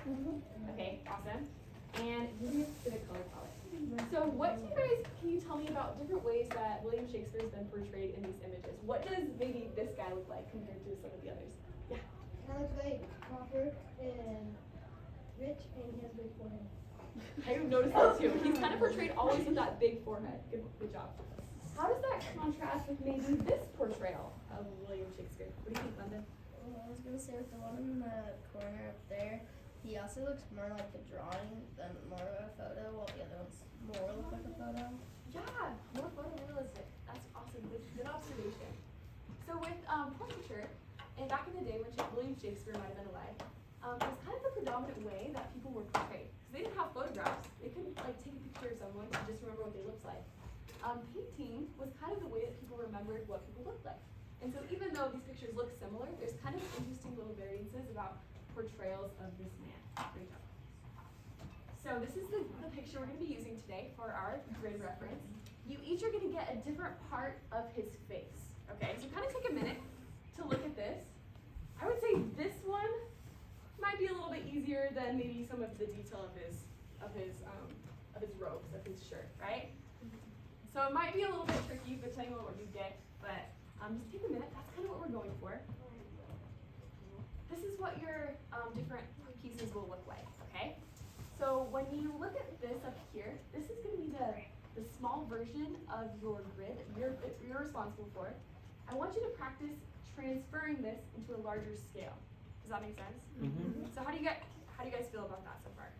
Okay, awesome. And using a specific color palette. So what do you guys, can you tell me about different ways that William Shakespeare's been portrayed in these images? What does maybe this guy look like compared to some of the others? Yeah. Kind of looks like proper and rich, and he has a big forehead. I've noticed that too. He's kind of portrayed always with that big forehead. Good job. How does that contrast with maybe this portrayal of William Shakespeare? What do you think, London? I was gonna say with the one in the corner up there, he also looks more like a drawing than more of a photo, while the other ones more look like a photo. Yeah, more photorealistic. That's awesome. Good observation. So with portraiture, and back in the day when William Shakespeare might have been alive, it was kind of the predominant way that people were portrayed. Because they didn't have photographs. They couldn't like take a picture of someone and just remember what they looked like. Painting was kind of the way that people remembered what people looked like. And so even though these pictures look similar, there's kind of interesting little variances about portrayals of this man. Great job. So this is the picture we're going to be using today for our grid reference. You each are going to get a different part of his face. Okay, so kind of take a minute to look at this. I would say this one might be a little bit easier than maybe some of the detail of his robes, of his shirt, right? So it might be a little bit tricky depending on what you get, but just take a minute. That's kind of what we're going for. This is what your different pieces will look like, okay? So when you look at this up here, this is going to be the small version of your grid that you're responsible for. I want you to practice transferring this into a larger scale. Does that make sense? Mm-hmm. So how do you guys feel about that so far?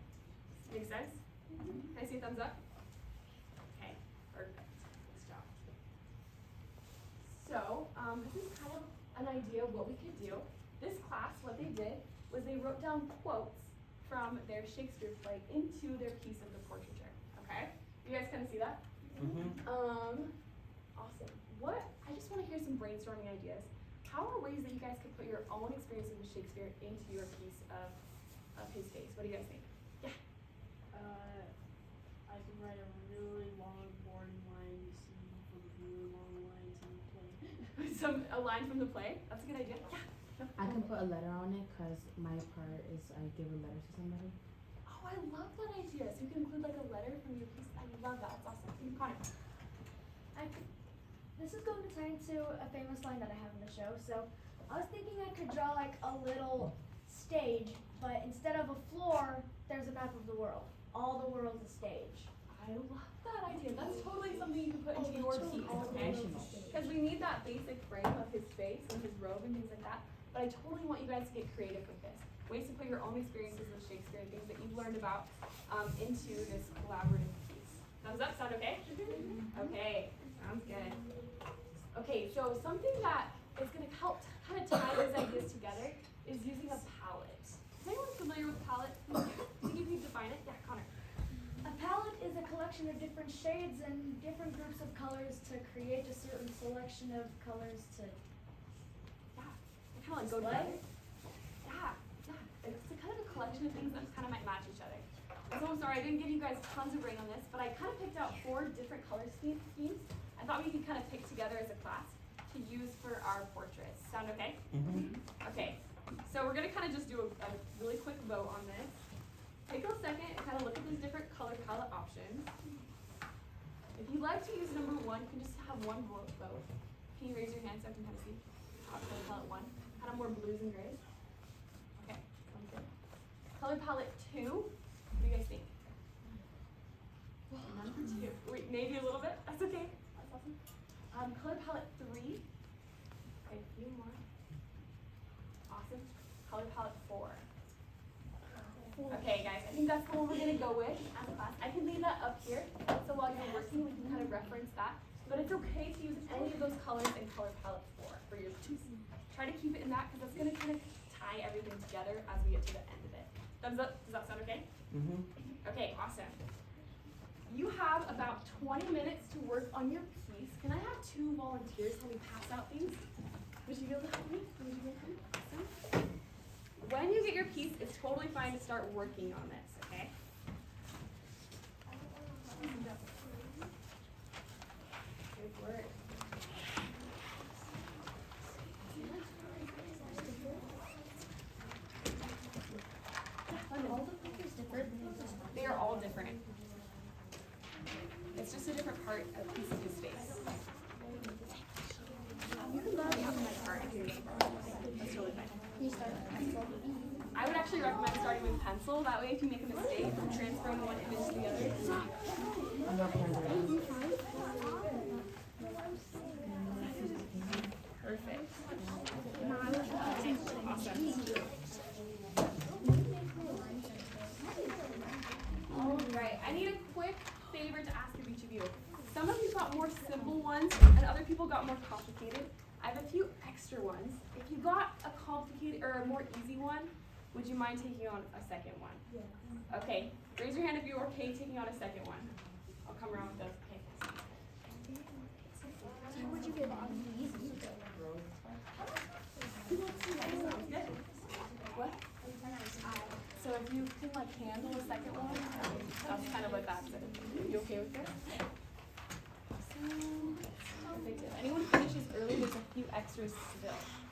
Make sense? Can I see a thumbs up? Okay, perfect. Nice job. So this is kind of an idea of what we could do. This class, what they did was they wrote down quotes from their Shakespeare play into their piece of the portraiture. Okay? You guys kind of see that? Mm-hmm. Awesome. I just want to hear some brainstorming ideas. How are ways that you guys could put your own experiences with Shakespeare into your piece of his face? What do you guys think? Yeah. I can write a really long, boring line you see from really long lines in the play. A line from the play? That's a good idea. Yeah. I can put a letter on it because my part is I give a letter to somebody. Oh, I love that idea. So you can include like a letter from your piece. I love that. That's awesome. Connor. This is going to tie into a famous line that I have in the show. So I was thinking I could draw like a little stage, but instead of a floor, there's a map of the world. All the world's a stage. I love that idea. That's totally something you can put into your piece, okay? Because we need that basic frame of his face and his robe and things like that. But I totally want you guys to get creative with this. Ways to put your own experiences with Shakespeare and things that you've learned about into this collaborative piece. Thumbs up, sound okay? Okay, sounds good. Okay, so something that is going to help kind of tie these ideas together is using a palette. Is anyone familiar with palette? Can you define it? Yeah, Connor. A palette is a collection of different shades and different groups of colors to create a certain selection of colors to Kind of like go together. Yeah. It's a kind of a collection of things that kind of might match each other. So I'm sorry I didn't give you guys tons of rain on this, but I kind of picked out 4 different color schemes. I thought we could kind of pick together as a class to use for our portraits. Sound okay? Mm-hmm. Okay. So we're gonna kind of just do a really quick vote on this. Take a second and kind of look at these different color palette options. If you'd like to use number 1, you can just have one vote. Can you raise your hand so I can kind of see? Color palette 1. Kind of more blues and grays. Okay, sounds good. Color palette 2. What do you guys think? None for 2. Wait, maybe a little bit. That's okay. That's awesome. Color palette 3. Okay, a few more. Awesome. Color palette 4. Okay, guys, I think that's the one we're gonna go with as a class. I can leave that up here, so while you're working, we can kind of reference that. But it's okay to use any of those colors in color palette 4 for your piece. Try to keep it in that because that's going to kind of tie everything together as we get to the end of it. Thumbs up? Does that sound okay? Mm-hmm. Okay, awesome. You have about 20 minutes to work on your piece. Can I have 2 volunteers help me pass out things? Would you be able to help me? Would you be able to help me? Awesome. When you get your piece, it's totally fine to start working on this, okay? Good work. all the papers different? They are all different. It's just a different part, a piece of his face. You can borrow half of my part if you need. That's totally fine. You start with pencil. I would actually recommend starting with pencil. That way, if you make a mistake from transferring one image to the other, I'm not playing with it. perfect. All right, I need a quick favor to ask of each of you. Some of you got more simple ones, and other people got more complicated. I have a few extra ones. If you got a complicated or a more easy one, would you mind taking on a second one? Yeah. Okay, raise your hand if you're okay taking on a second one. I'll come around with those. Okay. Would you get easy? Sounds good. What? So if you can like handle a second one, that's kind of what that's it. You okay with this? Awesome. Perfect. If anyone finishes early, there's a few extras still.